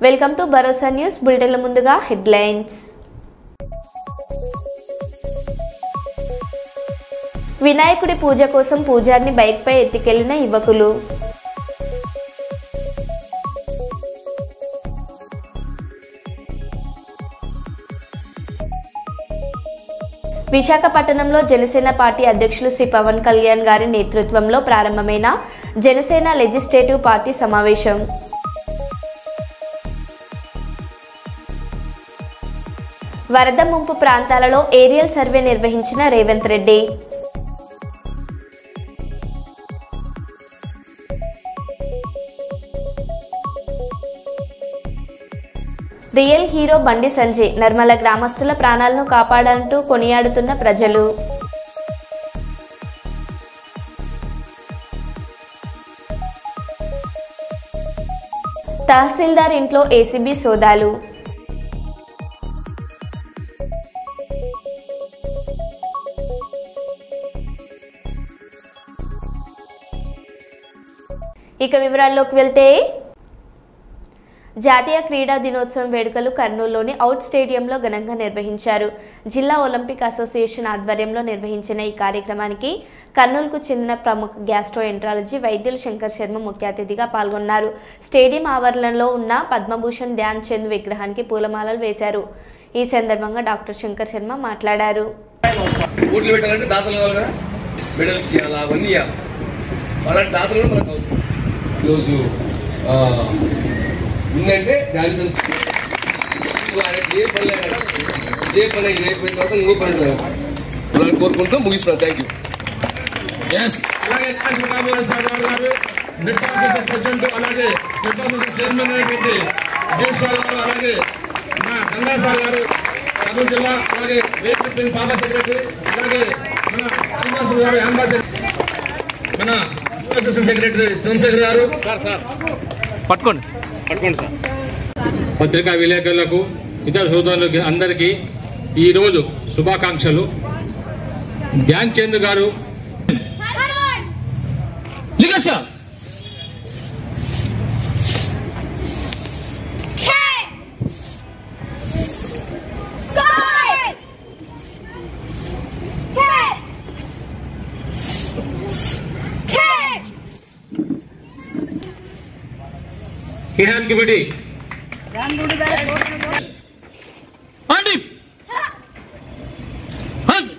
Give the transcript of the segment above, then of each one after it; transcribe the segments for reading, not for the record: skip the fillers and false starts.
Welcome to Bharosa news బులెటిన్ల ముందుగా headlines. వినాయకుడి పూజ కోసం పూజారిని బైక్పై ఎత్తికెళ్లిన యువకులు. విశాఖపట్నంలో జనసేన పార్టీ అధ్యక్షులు శ్రీ పవన్ కళ్యాణ్ గారి నేతృత్వంలో ప్రారంభమైన జనసేన లెజిస్లేటివ్ పార్టీ సమావేశం. వరద ముంపు ప్రాంతాలలో ఏరియల్ సర్వే నిర్వహించిన రేవంత్ రెడ్డి. రియల్ హీరో బండి సంజయ్ నర్మల గ్రామస్తుల ప్రాణాలను కాపాడంటూ కొనియాడుతున్న ప్రజలు. తహసీల్దార్ ఇంట్లో ఏసీబీ సోదాలు. ఇక వివరాల్లోకి వెళ్తే, జాతీయ క్రీడా దినోత్సవం వేడుకలు కర్నూలులోని అవుట్ స్టేడియంలో ఘనంగా నిర్వహించారు. జిల్లా ఒలింపిక్ అసోసియేషన్ ఆధ్వర్యంలో నిర్వహించిన ఈ కార్యక్రమానికి కర్నూలుకు చెందిన ప్రముఖ గ్యాస్ట్రోఎంట్రాలజీ వైద్యులు శంకర్ శర్మ ముఖ్య అతిథిగా పాల్గొన్నారు. స్టేడియం ఆవరణలో ఉన్న పద్మభూషణ్ ధ్యాన్ చంద్ విగ్రహానికి పూలమాలలు వేశారు. ఈ సందర్భంగా డాక్టర్ శంకర్ శర్మ మాట్లాడారు. ఏంటంటే డాన్స్ ఏ పని ఇదే పని ఇది అయిపోయిన తర్వాత ఇంకో పని వాళ్ళని కోరుకుంటూ ముగిస్తున్నాను. Thank you. అలాగే ప్రెసిడెంట్ అలాగే చైర్మన్ అయినటువంటి విజయ్ సార్ గారు, అలాగే మన గంగా సార్ గారు కర్నూలు జిల్లా, అలాగే పాపా సెక్రటరీ, అలాగే మన శ్రీనివాస గారు అంబాసిడర్, మన అసోసియేషన్ సెక్రటరీ చంద్రశేఖర్ గారు. పట్టుకోండి సార్. పత్రికా విలేకరులకు, ఇతర సోదరులకు అందరికీ ఈరోజు శుభాకాంక్షలు. ధ్యాన్ చంద్ గారు Kihan Committee. Andi. Hand.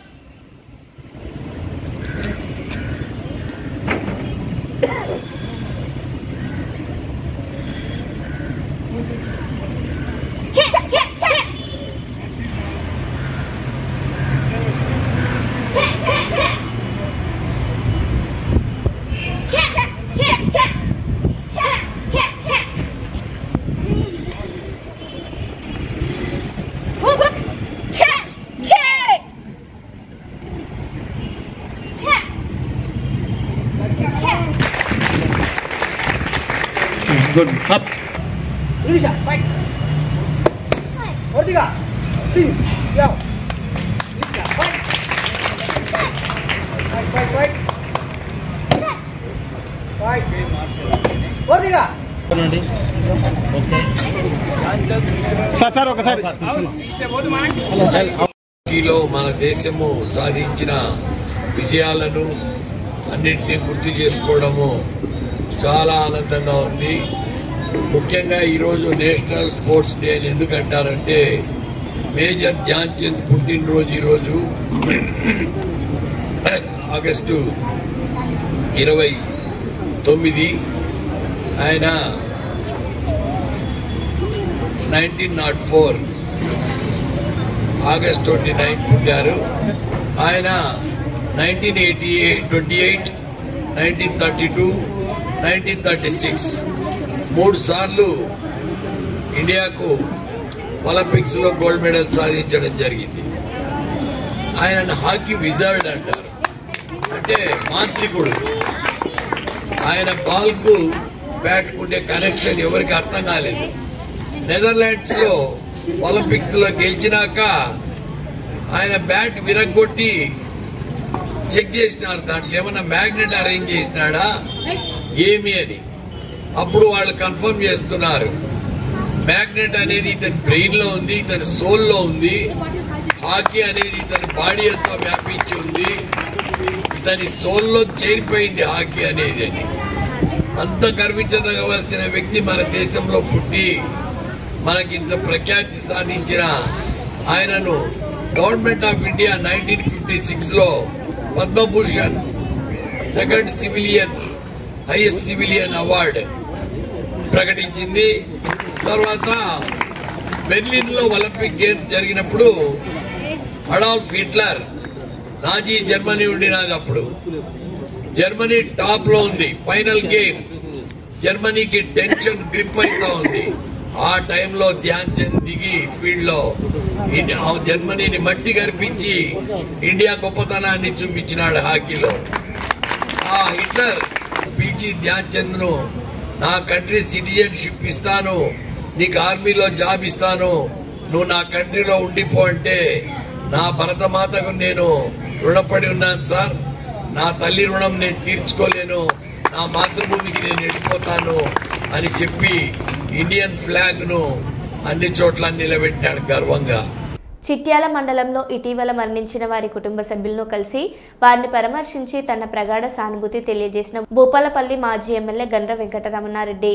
Good. Up. Indonesia, fight. Ortiga, sing, down. Indonesia, fight. Fight. Ortiga. Sir ఒకసారి హాకీలో మన దేశము సాధించిన విజయాలను అన్నింటినీ గుర్తు చేసుకోవడము చాలా ఆనందంగా ఉంది. ముఖ్యంగా ఈరోజు నేషనల్ స్పోర్ట్స్ డే అని ఎందుకంటారంటే మేజర్ ధ్యాన్ చంద్ పుట్టినరోజు ఈరోజు ఆగస్టు 29. ఆయన 1904 ఆగస్ట్ 29 పుట్టారు. ఆయన 1928, 1932, 1936 3 సార్లు ఇండియాకు ఒలింపిక్స్ లో గోల్డ్ మెడల్ సాధించడం జరిగింది. ఆయన హాకీ విజార్డ్ అంటారు, అంటే మాంత్రికుడు. ఆయన బాల్ కు బ్యాట్ కుండే కనెక్షన్ ఎవరికి అర్థం కాలేదు. నెదర్లాండ్స్ లో ఒలింపిక్స్ లో గెలిచినాక ఆయన బ్యాట్ విరగొట్టి చెక్ చేసినారు, దాంట్లో ఏమన్నా మ్యాగ్నెట్ అరేంజ్ చేసినాడా ఏమి అని. అప్పుడు వాళ్ళు కన్ఫర్మ్ చేస్తున్నారు మ్యాగ్నెట్ అనేది ఇతని బ్రెయిన్ లో ఉంది, ఇతని సోల్ లో ఉంది. హాకీ అనేది ఇతని బాడీ అంతా వ్యాపించి ఉంది, ఇతని సోల్లో చేరిపోయింది హాకీ అనేది. అని అంత గర్వించదగవలసిన వ్యక్తి మన దేశంలో పుట్టి మనకింత ప్రఖ్యాతి సాధించిన ఆయనను గవర్నమెంట్ ఆఫ్ ఇండియా 1956 లో Padma Bhushan second civilian highest civilian award ప్రకటించింది. తర్వాత బెర్లిన్ లో ఒలింపిక్ గేమ్స్ జరిగినప్పుడు అడాల్ఫ్ హిట్లర్, నాజీ జర్మనీ ఉండినది, అప్పుడు జర్మనీ టాప్ లో ఉంది. ఫైనల్ గేమ్ జర్మనీకి టెన్షన్ గ్రిప్ అవుతా ఉంది. ఆ టైంలో ధ్యాన్ చంద్ దిగి ఫీల్డ్ లో జర్మనీని మట్టి గర్పించి ఇండియా గొప్పతనాన్ని చూపించినాడు హాకీలో. ఆ హిట్లర్ పిలిచి ధ్యాన్ చంద్ ను నా కంట్రీ సిటిజన్షిప్ ఇస్తాను, నీకు ఆర్మీలో జాబ్ ఇస్తాను, నువ్వు నా కంట్రీలో ఉండిపో అంటే, నా భరతమాతకు నేను రుణపడి ఉన్నాను సార్, నా తల్లి రుణం నేను తీర్చుకోలేను, నా మాతృభూమికి నేను వెళ్ళిపోతాను అని చెప్పి ఇండియన్ ఫ్లాగ్ ను అన్ని చోట్ల నిలబెట్టాడు గర్వంగా. చిట్యాల మండలంలో ఇటీవల మరణించిన వారి కుటుంబ సభ్యులను కలిసి వారిని పరామర్శించి తన ప్రగాఢ సానుభూతి తెలియజేసిన భూపాలపల్లి మాజీ ఎమ్మెల్యే గండ్ర వెంకటరమణారెడ్డి.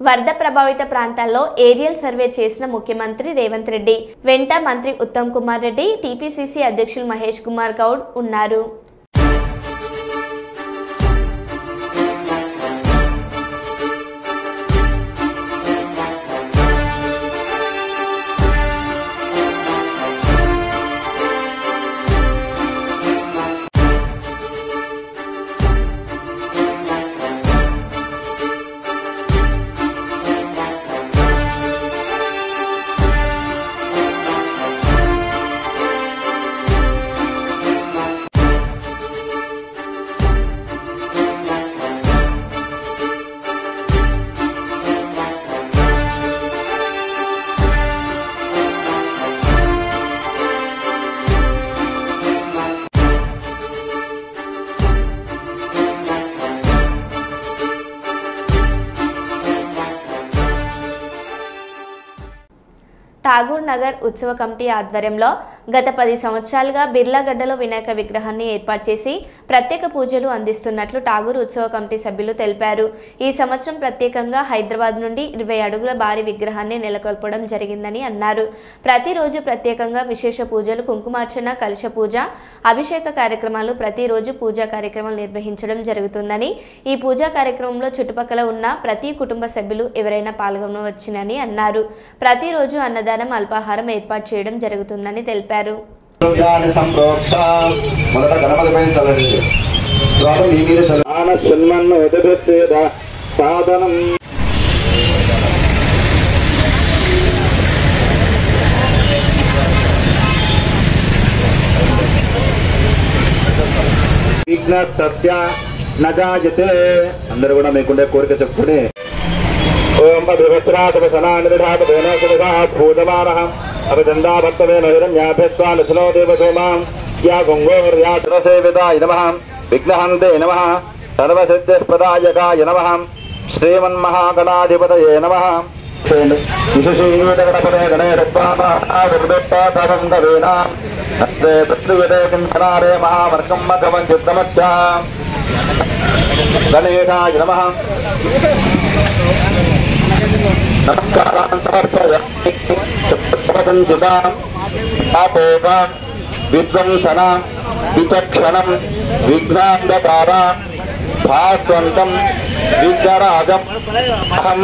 వరద ప్రభావిత ప్రాంతాల్లో ఏరియల్ సర్వే చేసిన ముఖ్యమంత్రి రేవంత్ రెడ్డి వెంట మంత్రి ఉత్తమ్ కుమార్ రెడ్డి, టీపీసీసీ అధ్యక్షులు మహేష్ కుమార్ గౌడ్ ఉన్నారు. ఠాగూర్ నగర్ ఉత్సవ కమిటీ ఆధ్వర్యంలో గత 10 సంవత్సరాలుగా బిర్లాగడ్డలో వినాయక విగ్రహాన్ని ఏర్పాటు చేసి ప్రత్యేక పూజలు అందిస్తున్నట్లు ఠాగూర్ ఉత్సవ కమిటీ సభ్యులు తెలిపారు. ఈ సంవత్సరం ప్రత్యేకంగా హైదరాబాద్ నుండి 20 అడుగుల భారీ విగ్రహాన్ని నెలకొల్పడం జరిగిందని అన్నారు. ప్రతిరోజు ప్రత్యేకంగా విశేష పూజలు, కుంకుమార్చన, కలశ పూజ, అభిషేక కార్యక్రమాలు, ప్రతిరోజు పూజా కార్యక్రమాలు నిర్వహించడం జరుగుతుందని, ఈ పూజా కార్యక్రమంలో చుట్టుపక్కల ఉన్న ప్రతి కుటుంబ సభ్యులు ఎవరైనా పాల్గొనవచ్చునని అన్నారు. ప్రతిరోజు అన్నదానం, అల్పాహారం ఏర్పాటు చేయడం జరుగుతుందని తెలిపారు. అందరూ కూడా మీకుండే కోరిక చెప్పుకుని ఓం విఘ్నహంతే నమః, సర్వసిద్ధిప్రదాయకాయ నమః, శ్రీమన్మహాగణాధిపతయే నమః, గణేశాయ నమః. నమస్కారాన్ సమర్పయామి. విధ్వంసన విచక్షణం విఘ్నాంధకార భాస్వంతం విఘ్నరాజం అహం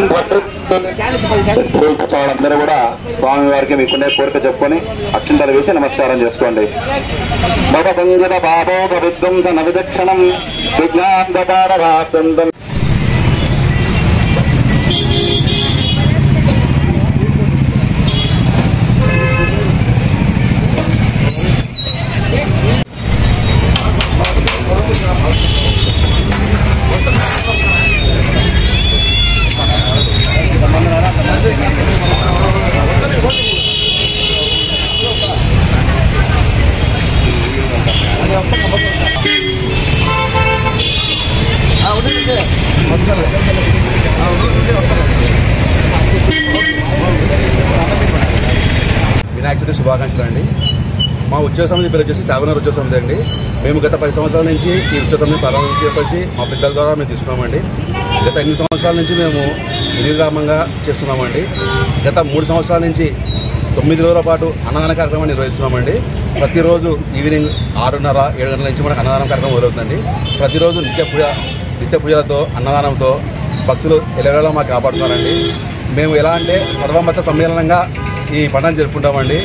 అందరూ కూడా స్వామివారికి మీకుండే కోరిక చెప్పుకొని అక్షింతలు వేసి నమస్కారం చేసుకోండి. భవభంజన పాపోప విధ్వంసన విచక్షణం విఘ్నాంధకార భాస్వంతం. వినాయక చవితి శుభాకాంక్షలు అండి. మా ఉత్సవ సమితి పేరు వచ్చేసి తాగునూరు ఉత్సవ సమితి అండి. మేము గత 10 సంవత్సరాల నుంచి ఈ ఉత్సవ సమితి ప్రారంభించేపరిచి మా పెద్దల ద్వారా మేము తీసుకున్నామండి. గత 8 సంవత్సరాల నుంచి మేము నిర్విరామంగా చేస్తున్నామండి. గత 3 సంవత్సరాల నుంచి 9 రోజుల పాటు అన్నదాన కార్యక్రమాన్ని నిర్వహిస్తున్నామండి. ప్రతిరోజు ఈవినింగ్ 6:30, 7 గంటల నుంచి మనకు అన్నదానం కార్యక్రమం మొదలవుతుందండి. ప్రతిరోజు నిత్య పూజలతో అన్నదానంతో భక్తులు ఎల్లవేళలా మాకు కాపాడుతున్నారండి. మేము ఎలా అంటే సర్వమత సమ్మేళనంగా ఈ పండుగను జరుపుకుంటామండి.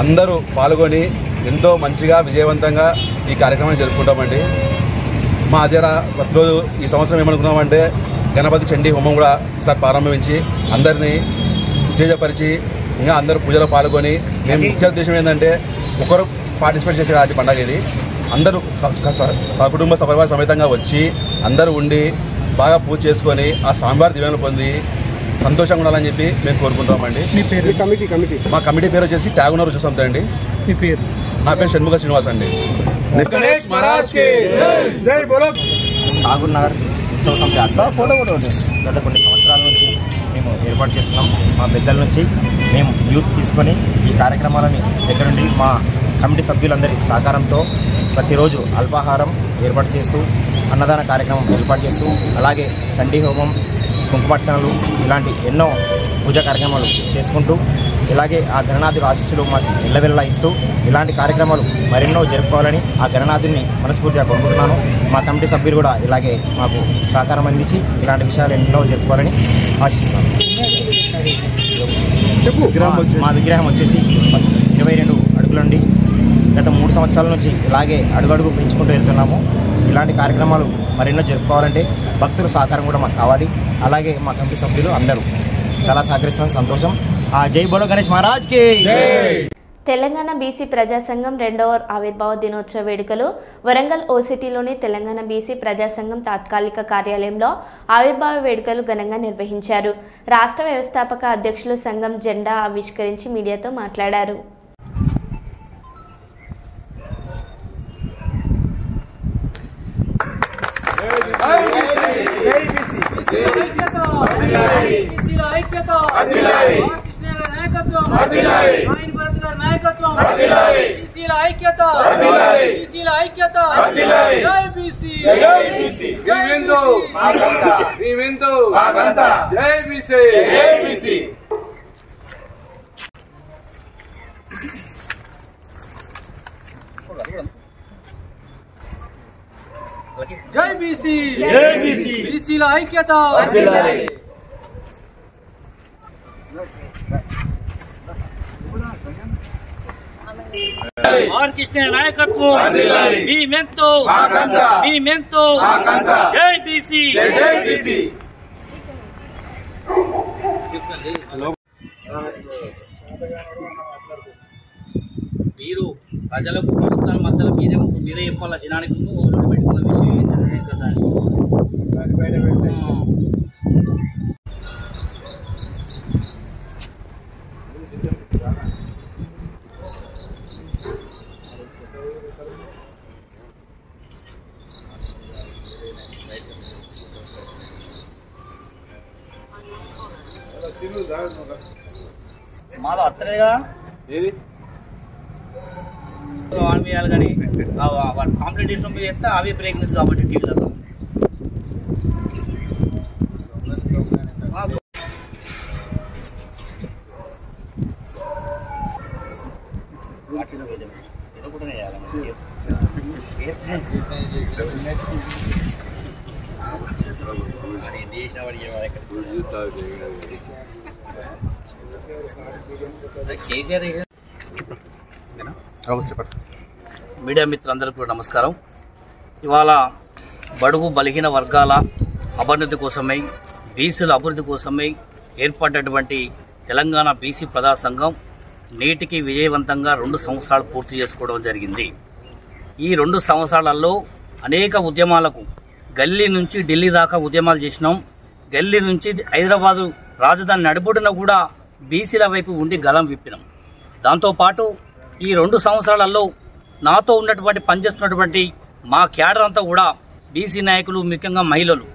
అందరూ పాల్గొని ఎంతో మంచిగా విజయవంతంగా ఈ కార్యక్రమాన్ని జరుపుకుంటామండి. మా దగ్గర ప్రతిరోజు ఈ సంవత్సరం ఏమనుకున్నామంటే గణపతి చండీ హోమం కూడా ఈసారి ప్రారంభించి అందరినీ ఉత్తేజపరిచి ఇంకా అందరూ పూజలో పాల్గొని మేము ముఖ్య ఉద్దేశం ఏంటంటే ఒకరు పార్టిసిపేట్ చేసే వాటి పండుగ ఇది. అందరూ సకుటుంబ సపరివార సమేతంగా వచ్చి అందరూ ఉండి బాగా పూజ చేసుకొని ఆ స్వామివారి దీవెనలు పొంది సంతోషంగా ఉండాలని చెప్పి మేము కోరుకుంటామండి. మీ పేరు? కమిటీ మా కమిటీ పేరు వచ్చేసి తాగునూరు ఉత్సవ సమితి అండి. మీ పేరు? నా పేరు షణ్ముఖ శ్రీనివాస్ అండి. గణేష్ మహారాజ్ కి జై బోలో. తాగునగర్ ఉత్సవ సమితి గత కొన్ని సంవత్సరాల నుంచి మేము ఏర్పాటు చేస్తున్నాం. మా పెద్దల నుంచి మేము యూత్ తీసుకొని ఈ కార్యక్రమాలని దగ్గర నుండి మా కమిటీ సభ్యులందరి సహకారంతో ప్రతిరోజు అల్పాహారం ఏర్పాటు చేస్తూ అన్నదాన కార్యక్రమం ఏర్పాటు చేస్తూ అలాగే చండీ హోమం, కుంకుమార్చనలు ఇలాంటి ఎన్నో పూజా కార్యక్రమాలు చేసుకుంటూ ఇలాగే ఆ గణనాథుడి ఆశీస్సులు మాకు ఇళ్ళవెల్లా ఇస్తూ ఇలాంటి కార్యక్రమాలు మరెన్నో జరుపుకోవాలని ఆ గణనాథుడిని మనస్ఫూర్తిగా కోరుకుంటున్నాను. మా కమిటీ సభ్యులు కూడా ఇలాగే మాకు సహకారం అందించి ఇలాంటి విషయాలు ఎన్నో జరుపుకోవాలని ఆశిస్తున్నాను. మా విగ్రహం వచ్చేసి 22 అడుగుల నుండి గత 3 సంవత్సరాల నుంచి ఇలాగే అడుగడుగు పెంచుకుంటూ వెళ్తున్నాము. ఇలాంటి కార్యక్రమాలు మరెన్నో జరుపుకోవాలంటే భక్తుల సహకారం కూడా మాకు కావాలి. అలాగే మా కమిటీ సభ్యులు అందరూ చాలా సహకరిస్తున్న సంతోషం. జై బోలో గణేష్ మహారాజ్ కి. తెలంగాణ బీసీ ప్రజా సంఘం 2వ ఆవిర్భావ దినోత్సవ వేడుకలు వరంగల్ ఓసిటీలోని తెలంగాణ బీసీ ప్రజా సంఘం తాత్కాలిక కార్యాలయంలో ఆవిర్భావ వేడుకలు ఘనంగా నిర్వహించారు. రాష్ట్ర వ్యవస్థాపక అధ్యక్షులు సంఘం జెండా ఆవిష్కరించి మీడియాతో మాట్లాడారు. జై బీసీ, బీసీల ఐక్యత. ఆర్ కృష్ణ నాయకత్వం. జై బీసీ. మీరు ప్రజలకు ప్రభుత్వాల మధ్యలో మీరే చెప్పాలా జనానికి పెట్టుకున్న విషయం ఏంటంటే కదా. మాలో అత్తలేగా ఏది వాడియాలి కానీ కాంపిటీషన్ మీద చేస్తే అవి బ్రేక్ న్యూస్ కాబట్టి టీవీలలో మీడియా మిత్రులందరికీ కూడా నమస్కారం. ఇవాళ బడుగు బలహీన వర్గాల అభ్యున్నతి కోసమై బీసీల అభివృద్ధి కోసమై ఏర్పడ్డటువంటి తెలంగాణ బీసీ ప్రజా సంఘం నేటికి విజయవంతంగా 2 సంవత్సరాలు పూర్తి చేసుకోవడం జరిగింది. ఈ 2 సంవత్సరాలలో అనేక ఉద్యమాలకు గల్లీ నుంచి ఢిల్లీ దాకా ఉద్యమాలు చేసినాం. గల్లీ నుంచి హైదరాబాదు రాజధాని నడుబొడ్డున కూడా బీసీల వైపు ఉండి గలం విప్పినాం. దాంతోపాటు ఈ 2 సంవత్సరాలలో నాతో ఉన్నటువంటి పనిచేస్తున్నటువంటి మా క్యాడర్ అంతా కూడా బీసీ నాయకులు, ముఖ్యంగా మహిళలు,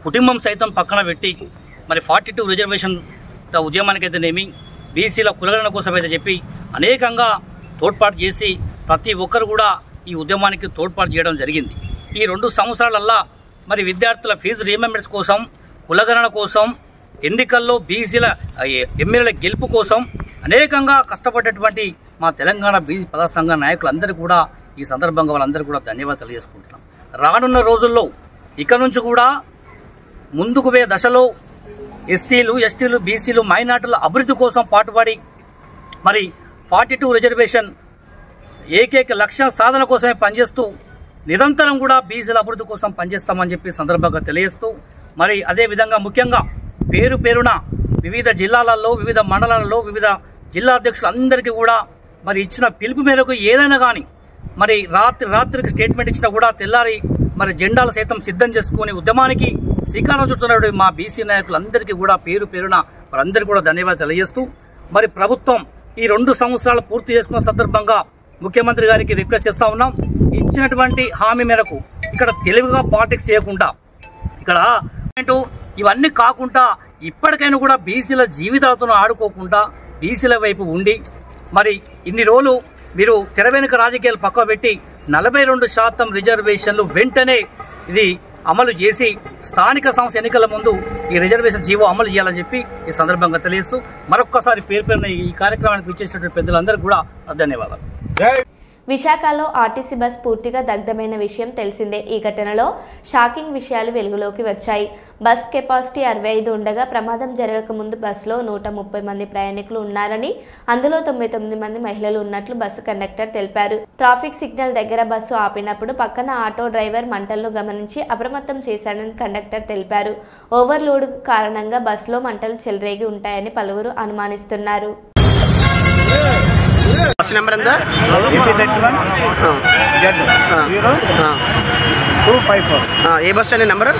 కుటుంబం సైతం పక్కన పెట్టి మరి 42 రిజర్వేషన్ ఉద్యమానికైతేనేమి, బీసీల కులగణన కోసం అయితే చెప్పి అనేకంగా తోడ్పాటు చేసి ప్రతి ఒక్కరు కూడా ఈ ఉద్యమానికి తోడ్పాటు చేయడం జరిగింది. ఈ 2 సంవత్సరాలల్లా మరి విద్యార్థుల ఫీజు రీమెంబర్స్ కోసం, కులగణన కోసం, ఎన్నికల్లో బీసీల ఎమ్మెల్యేల గెలుపు కోసం అనేకంగా కష్టపడ్డటువంటి మా తెలంగాణ బీసీ ప్రజా సంఘ నాయకులందరూ కూడా ఈ సందర్భంగా వాళ్ళందరూ కూడా ధన్యవాదాలు తెలియజేసుకుంటున్నాం. రానున్న రోజుల్లో ఇక నుంచి కూడా ముందుకు పోయే దశలో ఎస్సీలు, ఎస్టీలు, బీసీలు, మైనార్టీల అభివృద్ధి కోసం పాటుపడి మరి 42 రిజర్వేషన్ ఏకైక లక్ష్యం సాధన కోసమే పనిచేస్తూ నిరంతరం కూడా బీసీల అభివృద్ధి కోసం పనిచేస్తామని చెప్పి సందర్భంగా తెలియజేస్తూ మరి అదేవిధంగా ముఖ్యంగా పేరు పేరున వివిధ జిల్లాలలో, వివిధ మండలాలలో, వివిధ జిల్లా అధ్యక్షులందరికీ కూడా మరి ఇచ్చిన పిలుపు మేరకు ఏదైనా కానీ మరి రాత్రికి స్టేట్మెంట్ ఇచ్చినా కూడా తెల్లారి మరి జెండాలు సైతం సిద్ధం చేసుకుని ఉద్యమానికి శ్రీకారం చుడుతున్న మా బీసీ నాయకులందరికీ కూడా పేరు పేరున వారందరికీ కూడా ధన్యవాదాలు తెలియజేస్తూ మరి ప్రభుత్వం ఈ 2 సంవత్సరాలు పూర్తి చేసుకున్న సందర్భంగా ముఖ్యమంత్రి గారికి రిక్వెస్ట్ చేస్తా ఉన్నాం. ఇచ్చినటువంటి హామీ మేరకు ఇక్కడ తెలివిగా పాలిటిక్స్ చేయకుండా, ఇక్కడ ఇవన్నీ కాకుండా ఇప్పటికైనా కూడా బీసీల జీవితాలతో ఆడుకోకుండా బీసీల వైపు ఉండి మరి ఇన్ని రోజులు మీరు తెర వెనుక రాజకీయాలు పక్క పెట్టి 42% రిజర్వేషన్లు వెంటనే ఇది అమలు చేసి స్థానిక సంస్థ ఎన్నికల ముందు ఈ రిజర్వేషన్ జీవో అమలు చేయాలని చెప్పి ఈ సందర్భంగా తెలియజేస్తూ మరొక్కసారి పేరు పేరున ఈ కార్యక్రమానికి ఇచ్చేసినటువంటి పెద్దలందరికీ కూడా ధన్యవాదాలు. విశాఖలో ఆర్టీసీ బస్ పూర్తిగా దగ్ధమైన విషయం తెలిసిందే. ఈ ఘటనలో షాకింగ్ విషయాలు వెలుగులోకి వచ్చాయి. బస్ కెపాసిటీ 65 ఉండగా ప్రమాదం జరగకముందు బస్సులో 130 మంది ప్రయాణికులు ఉన్నారని, అందులో 99 మంది మహిళలు ఉన్నట్లు బస్సు కండక్టర్ తెలిపారు. ట్రాఫిక్ సిగ్నల్ దగ్గర బస్సు ఆపినప్పుడు పక్కన ఆటో డ్రైవర్ మంటలను గమనించి అప్రమత్తం చేశాడని కండక్టర్ తెలిపారు. ఓవర్లోడ్ కారణంగా బస్సులో మంటలు చెలరేగి ఉంటాయని పలువురు అనుమానిస్తున్నారు. బస్ నెంబర్ ఎంత? ఏ బస్ అండి నెంబర్?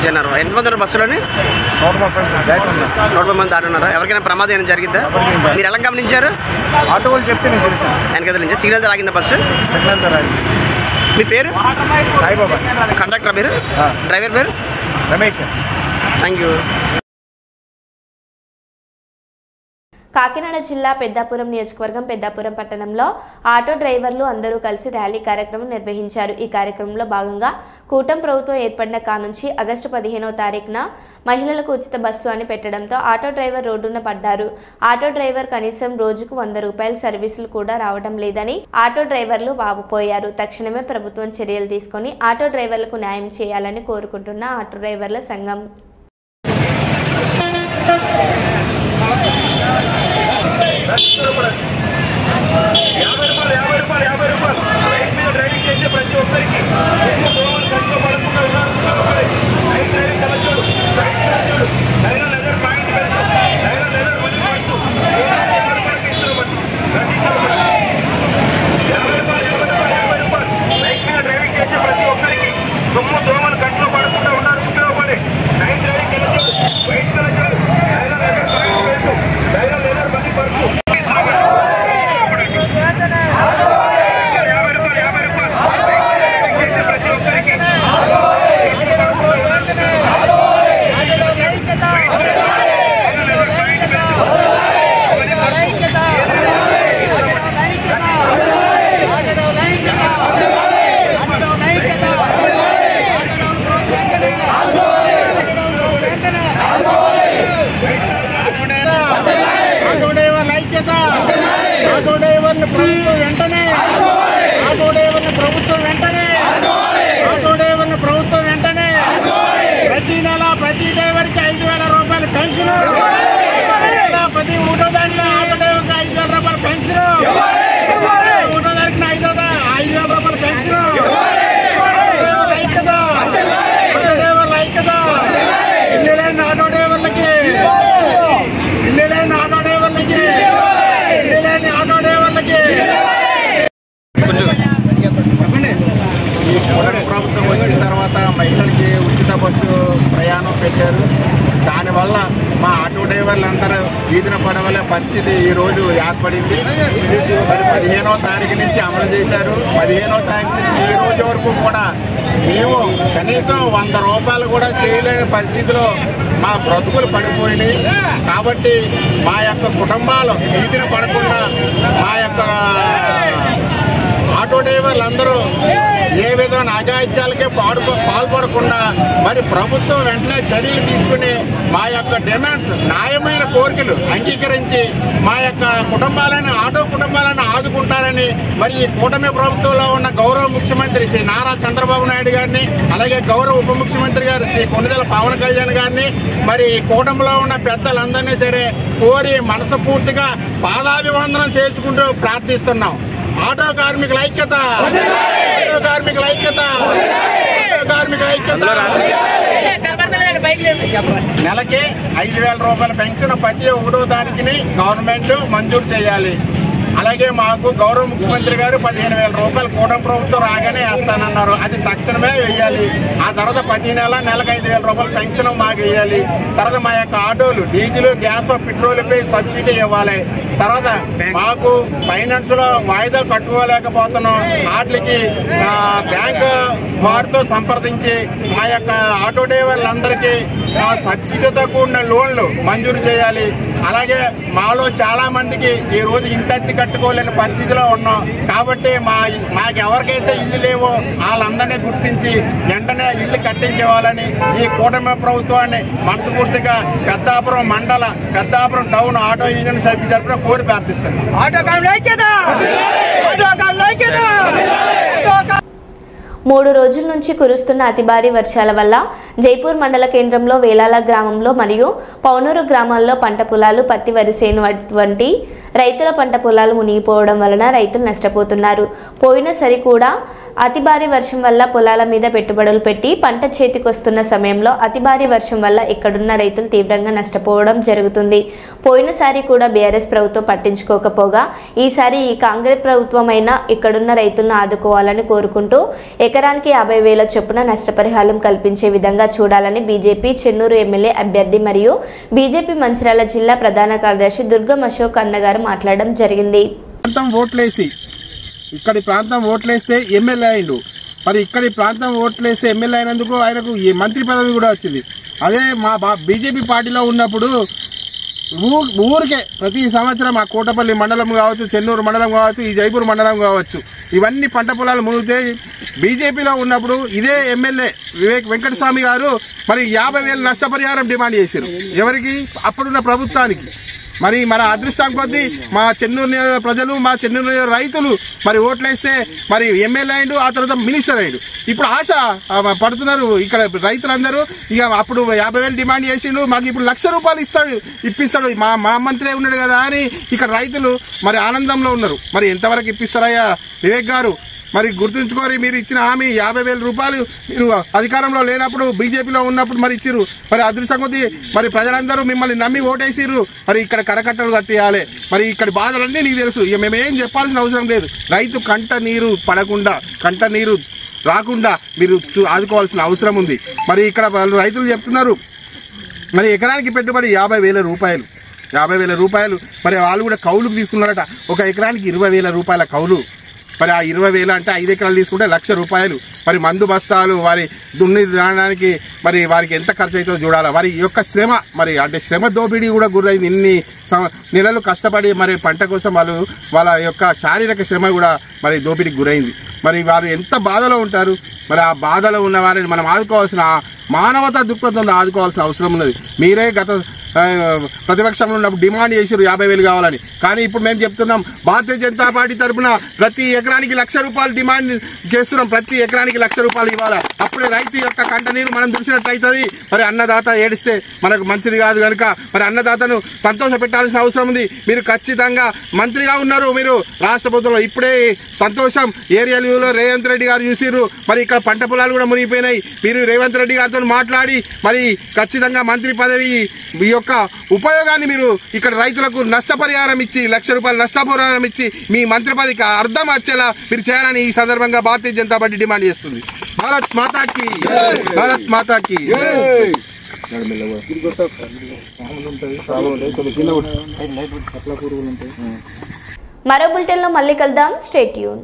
జనరు. ఎంతమంది బస్సులోని? 130 మంది దాటున్నారా? ఎవరికైనా ప్రమాదం ఏమైనా జరిగిందా? మీరు ఎలా గమనించారు? ఆటో వాళ్ళు చెప్తే వెనకద నుంచి సిగ్నల్ ఆగిందా బస్సు? మీ పేరు? సాయిబాబా. కండక్టర్ పేరు? డ్రైవర్ పేరు? రమేష్. Thank you. కాకినాడ జిల్లా పెద్దాపురం నియోజకవర్గం పెద్దాపురం పట్టణంలో ఆటో డ్రైవర్లు అందరూ కలిసి ర్యాలీ కార్యక్రమం నిర్వహించారు. ఈ కార్యక్రమంలో భాగంగా కూటమి ప్రభుత్వం ఏర్పడిన కానుంచి ఆగస్టు 15వ తారీఖున మహిళలకు ఉచిత బస్సు అని పెట్టడంతో ఆటో డ్రైవర్ రోడ్డున పడ్డారు. ఆటో డ్రైవర్ కనీసం రోజుకు 100 రూపాయల సర్వీసులు కూడా రావడం లేదని ఆటో డ్రైవర్లు వాపోయారు. తక్షణమే ప్రభుత్వం చర్యలు తీసుకొని ఆటో డ్రైవర్లకు న్యాయం చేయాలని కోరుకుంటున్న ఆటో డ్రైవర్ల సంఘం. ప్రతి ఒక్కరికి డ్రైవింగ్ చేసే ప్రతి ఒక్కరికి దోమలు కంట్లో పడకుండా ఉన్నారు. ప్రయాణం పెట్టారు. దానివల్ల మా ఆటో డ్రైవర్లందరూ వీధిన పడవలే పరిస్థితి ఈరోజు ఏర్పడింది. మరి 15వ తారీఖు నుంచి అమలు చేశారు. 15వ తారీఖు నుంచి ఈ రోజు వరకు కూడా మేము కనీసం 100 రూపాయలు కూడా చేయలేని పరిస్థితిలో మా బ్రతుకులు పడిపోయినాయి. కాబట్టి మా యొక్క కుటుంబాలు వీధిన పడకుండా మా యొక్క ఆటో డ్రైవర్లందరూ ఏ విధమైన అఘాయిత్యాలకే పాల్పడకుండా మరి ప్రభుత్వం వెంటనే చర్యలు తీసుకుని మా యొక్క డిమాండ్స్, న్యాయమైన కోరికలు అంగీకరించి మా యొక్క ఆటో కుటుంబాలను ఆదుకుంటారని మరి ఈ కూటమి ప్రభుత్వంలో ఉన్న గౌరవ ముఖ్యమంత్రి శ్రీ నారా చంద్రబాబు నాయుడు గారిని, అలాగే గౌరవ ఉప ముఖ్యమంత్రి గారు శ్రీ కొణిదెల పవన్ కళ్యాణ్ గారిని, మరి కూటమిలో ఉన్న పెద్దలందరినీ సరే కోరి మనస్ఫూర్తిగా పాదాభివందనం చేసుకుంటూ ప్రార్థిస్తున్నాం. ఆటో కార్మికుల ఐక్యత, ఆటో కార్మికుల ఐక్యత, ఆటో కార్మికుల ఐక్యత. నెలకి 5,000 రూపాయల పెన్షన్ ప్రతి 1వ తారీఖుని గవర్నమెంట్ మంజూరు చేయాలి. అలాగే మాకు గౌరవ ముఖ్యమంత్రి గారు 15,000 రూపాయలు కూటమి ప్రభుత్వం రాగానే వేస్తానన్నారు. అది తక్షణమే వేయాలి. ఆ తర్వాత ప్రతి నెలకు 5,000 రూపాయల పెన్షన్ మాకు వేయాలి. తర్వాత మా యొక్క ఆటోలు డీజిల్, గ్యాస్, పెట్రోల్పై సబ్సిడీ ఇవ్వాలి. తర్వాత మాకు ఫైనాన్స్ లో వాయిదాలు కట్టుకోలేకపోతున్నాం. వాటికి బ్యాంకు వారితో సంప్రదించి మా యొక్క ఆటో డ్రైవర్లందరికీ సబ్సిడీతో కూడిన లోన్లు మంజూరు చేయాలి. అలాగే మాలో చాలా మందికి ఈ రోజు ఇంటి కట్టుకోలేని పరిస్థితిలో ఉన్నాం. కాబట్టి మాకు ఎవరికైతే ఇల్లు లేవో వాళ్ళందరినీ గుర్తించి వెంటనే ఇల్లు కట్టించేవాళ్ళని ఈ కూటమి ప్రభుత్వాన్ని మనస్ఫూర్తిగా పెద్దాపురం మండల, పెద్దాపురం టౌన్ ఆటో యూనియన్ సభ్యుల తరపున కోరి ప్రార్థిస్తున్నాం. 3 రోజుల నుంచి కురుస్తున్న అతి భారీ వర్షాల వల్ల జైపూర్ మండల కేంద్రంలో వేలాల గ్రామంలో మరియు పౌనూరు గ్రామాల్లో పంట పొలాలు, పత్తి, వరిసేను వంటి రైతుల పంట పొలాలు మునిగిపోవడం వలన రైతులు నష్టపోతున్నారు. పోయిన సరి కూడా అతి భారీ వర్షం వల్ల పొలాల మీద పెట్టుబడులు పెట్టి పంట చేతికొస్తున్న సమయంలో అతి భారీ వర్షం వల్ల ఇక్కడున్న రైతులు తీవ్రంగా నష్టపోవడం జరుగుతుంది. పోయినసారి కూడా బీఆర్ఎస్ ప్రభుత్వం పట్టించుకోకపోగా ఈసారి ఈ కాంగ్రెస్ ప్రభుత్వమైనా ఇక్కడున్న రైతులను ఆదుకోవాలని కోరుకుంటూ ఎకరానికి 50,000 చొప్పున నష్టపరిహారం కల్పించే విధంగా చూడాలని బీజేపీ చెన్నూరు ఎమ్మెల్యే అభ్యర్థి మరియు బీజేపీ మంచిర్యాల జిల్లా ప్రధాన కార్యదర్శి దుర్గం అశోక్ అన్నగారు మాట్లాడడం జరిగింది. ఇక్కడి ప్రాంతం ఓట్లేస్తే ఎమ్మెల్యే అయిండు. మరి ఇక్కడి ప్రాంతం ఓట్లేస్తే ఎమ్మెల్యే అయినందుకు ఆయనకు మంత్రి పదవి కూడా వచ్చింది. అదే మా బీజేపీ పార్టీలో ఉన్నప్పుడు ఊరికే ప్రతి సంవత్సరం ఆ కోటపల్లి మండలం కావచ్చు, చెన్నూరు మండలం కావచ్చు, ఈ జైపూర్ మండలం కావచ్చు, ఇవన్నీ పంట పొలాలు మునిగితే బీజేపీలో ఉన్నప్పుడు ఇదే ఎమ్మెల్యే వెంకటస్వామి గారు మరి 50,000 నష్టపరిహారం డిమాండ్ చేశారు. ఎవరికి? అప్పుడున్న ప్రభుత్వానికి. మరి మన అదృష్టం కొద్దీ మా చెన్నూరు ప్రజలు, మా చెన్నూరు రైతులు మరి ఓట్లేస్తే మరి ఎమ్మెల్యే అయిండు, ఆ తర్వాత మినిస్టర్ అయిండు. ఇప్పుడు ఆశ పడుతున్నారు ఇక్కడ రైతులందరూ. ఇక అప్పుడు 50,000 డిమాండ్ చేసిండు, మాకు ఇప్పుడు 1,00,000 రూపాయలు ఇప్పిస్తాడు మా మంత్రి ఉన్నాడు కదా అని ఇక్కడ రైతులు మరి ఆనందంలో ఉన్నారు. మరి ఎంతవరకు ఇప్పిస్తారయ్యా వివేక్ గారు? మరి గుర్తుంచుకోరి, మీరు ఇచ్చిన హామీ 50,000 రూపాయలు మీరు అధికారంలో లేనప్పుడు బీజేపీలో ఉన్నప్పుడు మరి ఇచ్చిర్రు. మరి అదృష్టం కొద్దీ మరి ప్రజలందరూ మిమ్మల్ని నమ్మి ఓటేసిర్రు. మరి ఇక్కడ కరకట్టలు కట్టేయాలి. మరి ఇక్కడ బాధలన్నీ నీకు తెలుసు, ఇక మేమేం చెప్పాల్సిన అవసరం లేదు. రైతు కంట నీరు పడకుండా, కంట నీరు రాకుండా మీరు ఆదుకోవాల్సిన అవసరం ఉంది. మరి ఇక్కడ వాళ్ళు రైతులు చెప్తున్నారు మరి ఎకరానికి పెట్టుబడి 50,000 రూపాయలు, 50,000 రూపాయలు. మరి వాళ్ళు కూడా కౌలుకు తీసుకున్నారట. ఒక ఎకరానికి 20,000 రూపాయల కౌలు. మరి ఆ 20,000 అంటే 5 ఎకరాలు తీసుకుంటే 1,00,000 రూపాయలు. మరి మందు బస్తాలు వారి దున్ని దానికి మరి వారికి ఎంత ఖర్చు అవుతుందో చూడాలి. వారి యొక్క శ్రమ మరి అంటే శ్రమ దోపిడీ కూడా గురైంది. ఇన్ని నెలలు కష్టపడి మరి పంట కోసం వాళ్ళ యొక్క శారీరక శ్రమ కూడా మరి దోపిడీకి గురైంది. మరి వారు ఎంత బాధలో ఉంటారు. మరి ఆ బాధలో ఉన్న వారిని మనం ఆదుకోవాల్సిన మానవతా దృక్పథంతో ఆదుకోవాల్సిన అవసరం ఉన్నది. మీరే గత ప్రతిపక్షంలో ఉన్నప్పుడు డిమాండ్ చేశారు 50,000 కావాలని. కానీ ఇప్పుడు మేము చెప్తున్నాం, భారతీయ జనతా పార్టీ తరఫున ప్రతి ఎకరానికి 1,00,000 రూపాయలు డిమాండ్ చేస్తున్నాం. ప్రతి ఎకరానికి 1,00,000 రూపాయలు ఇవ్వాలి. అప్పుడే రైతు యొక్క కంట నీరు మనం చూసినట్లయితుంది. మరి అన్నదాత ఏడిస్తే మనకు మంచిది కాదు కనుక మరి అన్నదాతను సంతోష పెట్టాల్సిన అవసరం ఉంది. మీరు ఖచ్చితంగా మంత్రిగా ఉన్నారు, మీరు రాష్ట్ర ప్రభుత్వంలో ఇప్పుడే సంతోషం ఏరియల్ వ్యూలో రేవంత్ రెడ్డి గారు చూసిర్రు. మరి ఇక్కడ పంట పొలాలు కూడా మునిగిపోయినాయి. మీరు రేవంత్ రెడ్డి గారితో మాట్లాడి మరి ఖచ్చితంగా మంత్రి పదవి యొక్క ఉపయోగాన్ని మీరు ఇక్కడ రైతులకు నష్టపరిహారం ఇచ్చి 1,00,000 రూపాయలు నష్టపరిహారం ఇచ్చి మీ మంత్రి పదవికి అర్థం వచ్చేలా మీరు చేయాలని ఈ సందర్భంగా భారతీయ జనతా పార్టీ డిమాండ్ చేస్తుంది. భారత్ మాతాకి, భారత్ మాతాకి. మరో బులెటిన్లో మళ్ళీ కలుద్దాం. Stay tune.